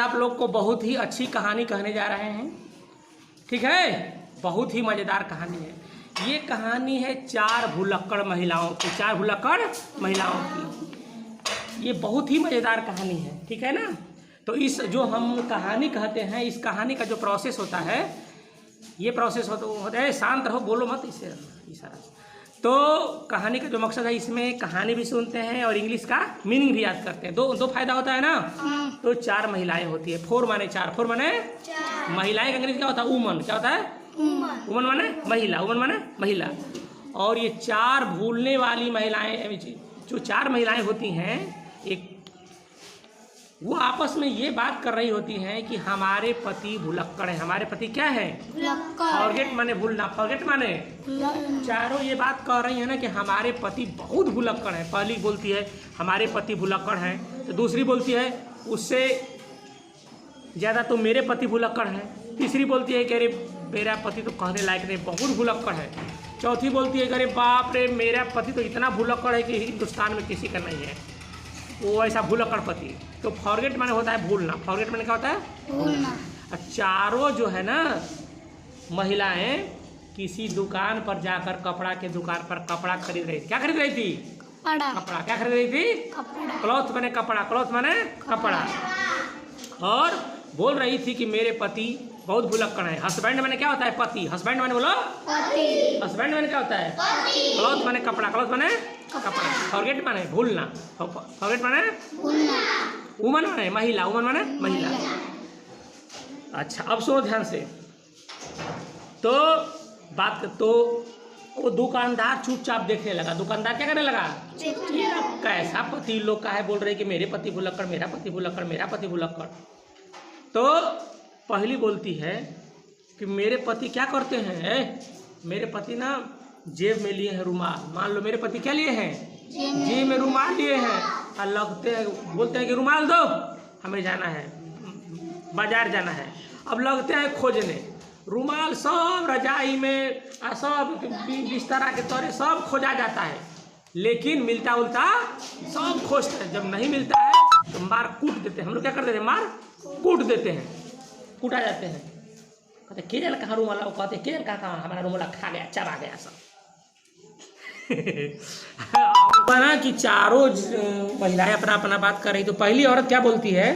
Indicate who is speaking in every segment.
Speaker 1: आप लोग को बहुत ही अच्छी कहानी कहने जा रहे हैं। ठीक है, बहुत ही मज़ेदार कहानी है। ये कहानी है चार भुलक्कड़ महिलाओं की, चार भुलक्कड़ महिलाओं की। ये बहुत ही मज़ेदार कहानी है, ठीक है ना। तो इस जो हम कहानी कहते हैं, इस कहानी का जो प्रोसेस होता है, ये प्रोसेस होता है, शांत रहो, बोलो मत, इससे इशारा। तो कहानी का जो मकसद है, इसमें कहानी भी सुनते हैं और इंग्लिश का मीनिंग भी याद करते हैं। दो फायदा होता है ना। तो चार महिलाएं होती है, 4 माने 4, 4 माने महिलाएं का अंग्रेजी क्या होता है? वुमन। क्या होता है? वुमन माने महिला, वुमन माने महिला। और ये चार भूलने वाली महिलाएं, जो चार महिलाएं होती हैं, एक वो आपस में ये बात कर रही होती हैं कि हमारे पति भुलक्कड़ हैं। हमारे पति क्या है? फॉरगेट माने भूलना, फॉरगेट माने। चारों ये बात कह रही है ना कि हमारे पति बहुत भुलक्कड़ हैं। पहली बोलती है हमारे पति भुलक्कड़ हैं, तो दूसरी बोलती है उससे ज़्यादा तो मेरे पति भुलक्कड़ हैं। तीसरी बोलती है कि अरे मेरा पति तो कहने लायक नहीं, बहुत भुलक्कड़ है। चौथी बोलती है कि अरे बाप रे, मेरा पति तो इतना भुलक्कड़ है कि हिंदुस्तान में किसी का नहीं है वो ऐसा भुलक्कड़ पति। तो फॉरगेट माने होता है भूलना। फॉरगेट माने क्या होता है? भूलना। चारों जो है ना महिलाएं किसी दुकान पर जाकर, कपड़ा के दुकान पर कपड़ा खरीद रही थी। क्या खरीद रही थी? कपड़ा। क्या खरीद रही थी? क्लॉथ माने कपड़ा, क्लॉथ माने कपड़ा। और बोल रही थी कि मेरे पति बहुत भुलक्कड़ है। हस्बैंड माने क्या होता है? पति। हस्बैंड माने बोलो पति। हस्बैंड माने क्या होता है? क्लॉथ माने कपड़ा, क्लॉथ माने कपड़ा। फॉरगेट माने भूलना, फॉरगेट माने भूलना। वुमन माने महिला, वुमन माने महिला। अच्छा, अब सुनो ध्यान से। तो बात तो वो दुकानदार चुपचाप देखने लगा। दुकानदार क्या करने लगा? कैसा पति लोग का है, बोल रहे कि मेरे पति भुलक्कड़, मेरा पति भुलक्कड़, मेरा पति भुलक्कड़। तो पहली बोलती है कि मेरे पति क्या करते हैं? मेरे पति ना जेब में लिए हैं रुमाल। मान लो मेरे पति क्या लिए हैं? जेब में रुमाल लिए हैं। और लगते हैं, बोलते हैं कि रुमाल दो, हमें जाना है, बाजार जाना है। अब लगते हैं खोजने, रुमाल सब रजाई में, सब बिस्तरा के तौरे सब खोजा जाता है, लेकिन मिलता उल्टा सब खोजते हैं। जब नहीं मिलता है तो मार कूट देते हैं। हम लोग क्या कर देते हैं? मार कूट देते हैं, कूटा जाते हैं। कहते केरल कहाँ रूमाला? वो कहते केरल कहाँ, हमारा रूमाला खा गया, चबा गया सब। ना कि चारों महिलाएं अपना अपना बात कर रही। तो पहली औरत क्या बोलती है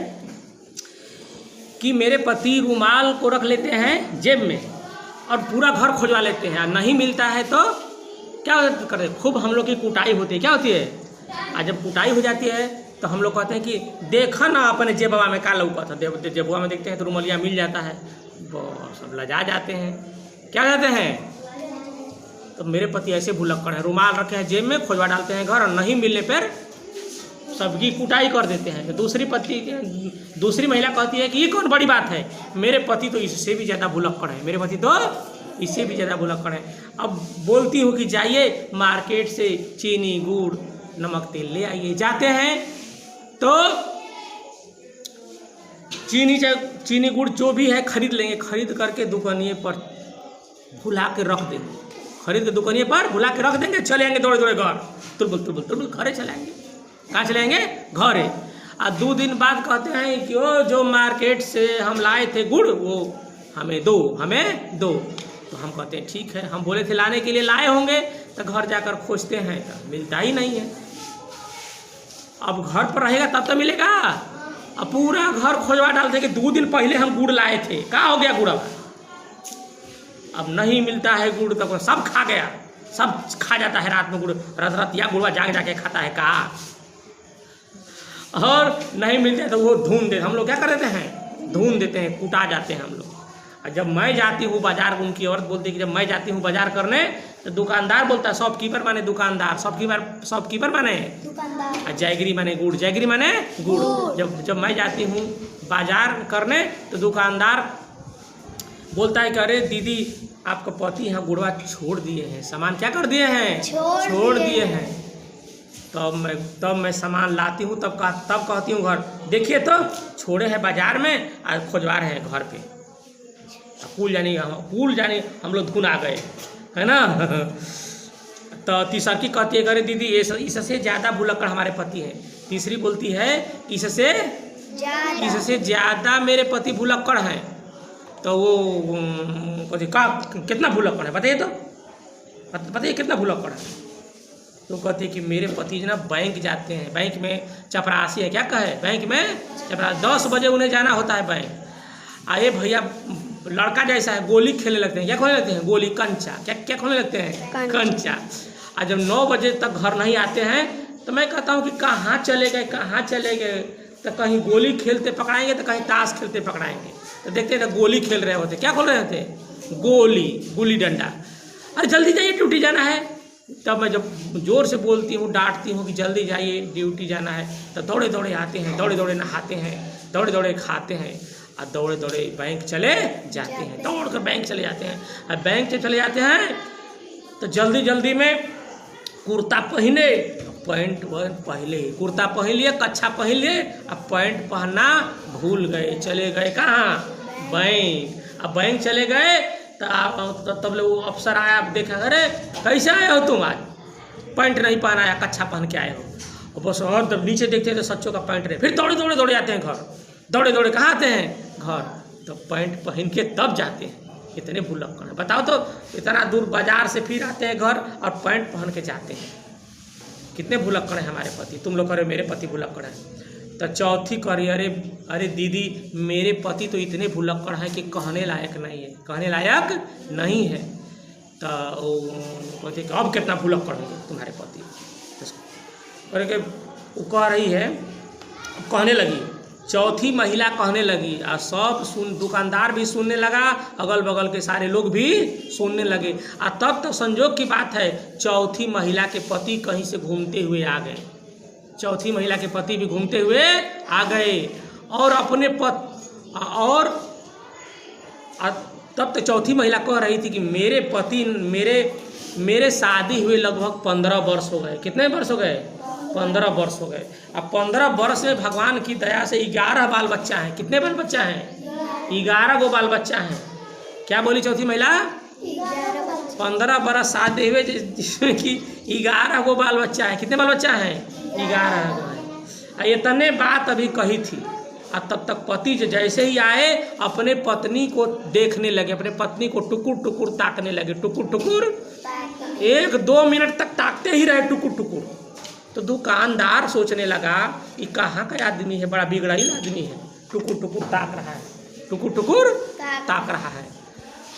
Speaker 1: कि मेरे पति रूमाल को रख लेते हैं जेब में और पूरा घर खोजवा लेते हैं, नहीं मिलता है तो क्या करते? खूब हम लोग की कुटाई होती है। क्या होती है? और जब कुटाई हो जाती है तो हम लोग कहते हैं कि देखा ना अपने जेबवा में का लौका था। जेबवा में देखते हैं तो रुमालिया मिल जाता है, बहुत सब लजा जाते हैं। क्या कहते हैं? तो मेरे पति ऐसे भुलक्कड़ है, रुमाल रखे हैं जेब में, खोजवा डालते हैं घर, और नहीं मिलने पर सबकी कुटाई कर देते हैं। तो दूसरी महिला कहती है कि ये कौन बड़ी बात है, मेरे पति तो इससे भी ज़्यादा भुलक्कड़ है, मेरे पति तो इससे भी ज़्यादा भुलक्कड़ है। अब बोलती हूँ कि जाइए मार्केट से चीनी, गुड़, नमक, तेल ले आइए। जाते हैं तो चीनी गुड़ जो भी है खरीद लेंगे, खरीद करके दुकानिए पर भुला के रख देंगे, खरीद के दुकानिए पर भुला के रख देंगे, चले आएंगे दौड़े दौड़े घर, तुलबुल घरे चले आएंगे। कहाँ चले आएंगे? घरे। और 2 दिन बाद कहते हैं कि वो जो मार्केट से हम लाए थे गुड़, वो हमें दो, हमें दो। तो हम कहते हैं ठीक है, हम बोले थे लाने के लिए, लाए होंगे। तो घर जाकर खोजते हैं तो मिलता ही नहीं है। अब घर पर रहेगा तब तो मिलेगा। अब पूरा घर खोजवा डालते कि 2 दिन पहले हम गुड़ लाए थे, कहाँ हो गया गुड़? अब नहीं मिलता है गुड़, तो सब खा गया, सब खा जाता है रात में गुड़, रात या गुड़वा जाके जाके खाता है कहाँ। और नहीं मिलता है तो वो ढूंढ देते। हम लोग क्या कर देते हैं? ढूंढ देते हैं, कुटा जाते हैं हम लोग। और जब मैं जाती हूँ बाजार, उनकी औरत बोलती है कि जब मैं जाती हूँ बाजार करने तो दुकानदार बोलता है, शॉपकीपर माने दुकानदार, शॉपकीपर माने दुकानदार, जयगिरी माने गुड़, जयगिरी माने गुड़। जब मैं जाती हूँ बाजार करने तो दुकानदार बोलता है कि अरे दीदी, आपका पति यहाँ गुड़वा छोड़ दिए हैं, सामान क्या कर दिए हैं? छोड़ दिए हैं। तब मैं सामान लाती हूँ, तब कहती हूँ घर देखिए तो छोड़े हैं बाजार में और खोजवा रहे हैं घर पे। कुल जानी हम लोग धुन आ गए, है ना। तो तीसरी कहती है अरे दीदी इससे ज़्यादा भुलक्कड़ हमारे पति हैं। तीसरी बोलती है इससे इससे ज़्यादा मेरे पति भुलक्कड़ हैं। तो वो कितना भुलक्कड़ है बताइए, तो बताइए कितना भुलक्कड़ है। तो कहते हैं कि मेरे पति जो ना बैंक जाते हैं, बैंक में चपरासी है, क्या कहे, बैंक में चपरासी, 10 बजे उन्हें जाना होता है बैंक। आए भैया लड़का जैसा है, गोली खेलने लगते हैं, क्या खोलने लगते हैं, गोली कंचा, क्या खोलने लगते हैं, कंचा। और जब 9 बजे तक घर नहीं आते हैं तो मैं कहता हूँ कि कहाँ चले गए, तो कहीं गोली खेलते पकड़ाएंगे तो कहीं ताश खेलते पकड़ाएंगे। तो देखते हैं तो गोली खेल रहे होते, क्या खोल रहे होते, गुल्ली डंडा। अरे जल्दी जाइए ड्यूटी जाना है। तब मैं जब जोर से बोलती हूँ, डांटती हूँ कि जल्दी जाइए ड्यूटी जाना है, तो दौड़े दौड़े आते हैं, दौड़े दौड़े नहाते हैं, दौड़े दौड़े खाते हैं और दौड़े दौड़े बैंक चले जाते हैं, दौड़ कर बैंक चले जाते हैं। और बैंक से चले जाते हैं तो जल्दी जल्दी में कुर्ता पहने, पैंट पहले, कुर्ता पहन लिए, कच्छा पहन लिए, अब पैंट पहनना भूल गए, चले गए कहाँ, बैंक। अब बैंक चले गए तो तब वो अफसर आया, देखा, अरे कैसे आए हो तुम, आज पैंट नहीं पहना आया, कच्छा पहन के आए हो। और बस और तब नीचे देखते हैं तो सच्चों का पैंट रहे, फिर दौड़े आते हैं घर, दौड़े कहाँ आते हैं घर, तो पैंट पहन के तब जाते हैं। कितने भुलक्कड़ हैं बताओ तो, इतना दूर बाजार से फिर आते हैं घर और पैंट पहन के जाते हैं। कितने भुलक्कड़ हैं हमारे पति। तुम लोग कह रहे मेरे पति भुलक्कड़ हैं, तो चौथी करी, अरे दीदी मेरे पति तो इतने भुलक्कड़ हैं कि कहने लायक नहीं है। तो कहते कि अब कितना भुलक्कड़ होंगे तुम्हारे पति। अरे वो कह रही है, कहने लगी, चौथी महिला कहने लगी और सब दुकानदार भी सुनने लगा, अगल बगल के सारे लोग भी सुनने लगे। और तब तो संजोग की बात है, चौथी महिला के पति कहीं से घूमते हुए आ गए, चौथी महिला के पति भी घूमते हुए आ गए और अपने और तब तो चौथी महिला कह रही थी कि मेरे पति मेरे शादी हुए लगभग 15 वर्ष हो गए। कितने वर्ष हो गए, 15 वर्ष हो गए। अब 15 वर्ष में भगवान की दया से 11 बाल बच्चा हैं। कितने बाल बच्चा हैं, 11 गो बाल बच्चा हैं। क्या बोली चौथी महिला, 15 बरस शादी हुए जिसमें कि 11 गो बाल बच्चा है। कितने बाल बच्चा हैं, 11 गो है। इतने बात अभी कही थी और तब तक पति जैसे ही आए अपने पत्नी को देखने लगे, अपने पत्नी को टुकुर ताकने लगे, टुकुर 1-2 मिनट तक ताकते ही रहे, टुकुर। तो दुकानदार सोचने लगा कि कहाँ का आदमी है, बड़ा बिगड़ाई आदमी है, टुकुर ताक रहा है, टुकुर ताक रहा है।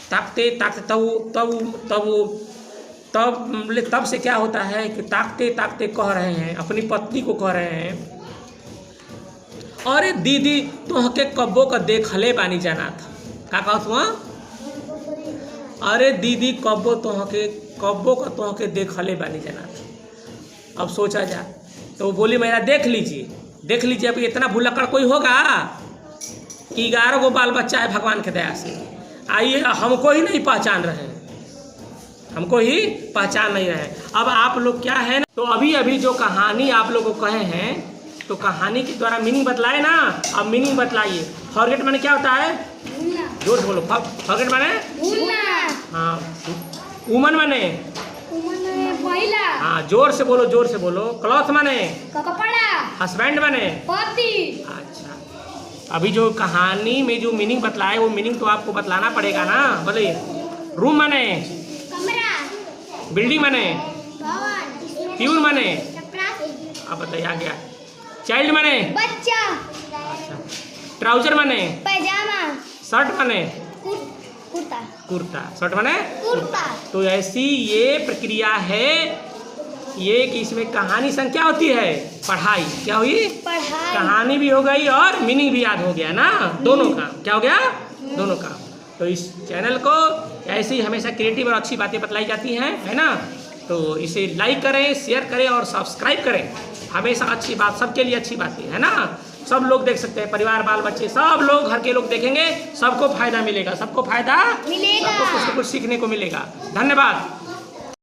Speaker 1: ताकते तब से क्या होता है कि ताकते कह रहे हैं, अपनी पत्नी को कह रहे हैं, अरे दीदी तुहके कब्बो का देखले बानी जाना था। का कहत हुआ, अरे दीदी कब्बो का तुहके देखले बानी जाना था। अब सोचा जा, तो बोली मेरा देख लीजिए। अब इतना भुलक्कड़ कोई होगा, 11 गो बाल बच्चा है भगवान के दया से। आइए हमको ही नहीं पहचान रहे हैं, हमको ही पहचान नहीं रहे। अब आप लोग क्या है ना, तो अभी जो कहानी आप लोगों को कहे हैं, तो कहानी के द्वारा मीनिंग बतलाए ना। अब मीनिंग बतलाइए। फॉरगेट माने क्या होता है, जोर से बोलो, फॉरगेट माने हाँ, वुमन माने महिला, हाँ जोर से बोलो। क्लॉथ माने कपड़ा, हस्बैंड माने पति। अच्छा, अभी जो कहानी में जो मीनिंग बतलाए वो मीनिंग तो आपको बतलाना पड़ेगा ना। बोलिए, रूम माने कमरा, बिल्डिंग माने भवन, प्यून माने, अब बताइए आ गया। चाइल्ड माने बच्चा, अच्छा। ट्राउजर माने पैजामा, शर्ट माने कुर्ता, शर्ट माने कुर्ता। तो ऐसी ये प्रक्रिया है ये कि इसमें कहानी संख्या होती है, पढ़ाई। क्या हुई, पढ़ाई। कहानी भी हो गई और मीनिंग भी याद हो गया ना, दोनों का। क्या हो गया, दोनों का। तो इस चैनल को ऐसे ही हमेशा क्रिएटिव और अच्छी बातें बतलाई जाती हैं, है ना। तो इसे लाइक करें, शेयर करें और सब्सक्राइब करें। हमेशा अच्छी बात, सबके लिए अच्छी बातें, है ना। सब लोग देख सकते हैं, परिवार बाल बच्चे सब लोग, घर के लोग देखेंगे, सबको फायदा मिलेगा, सबको कुछ न कुछ सीखने को मिलेगा। धन्यवाद।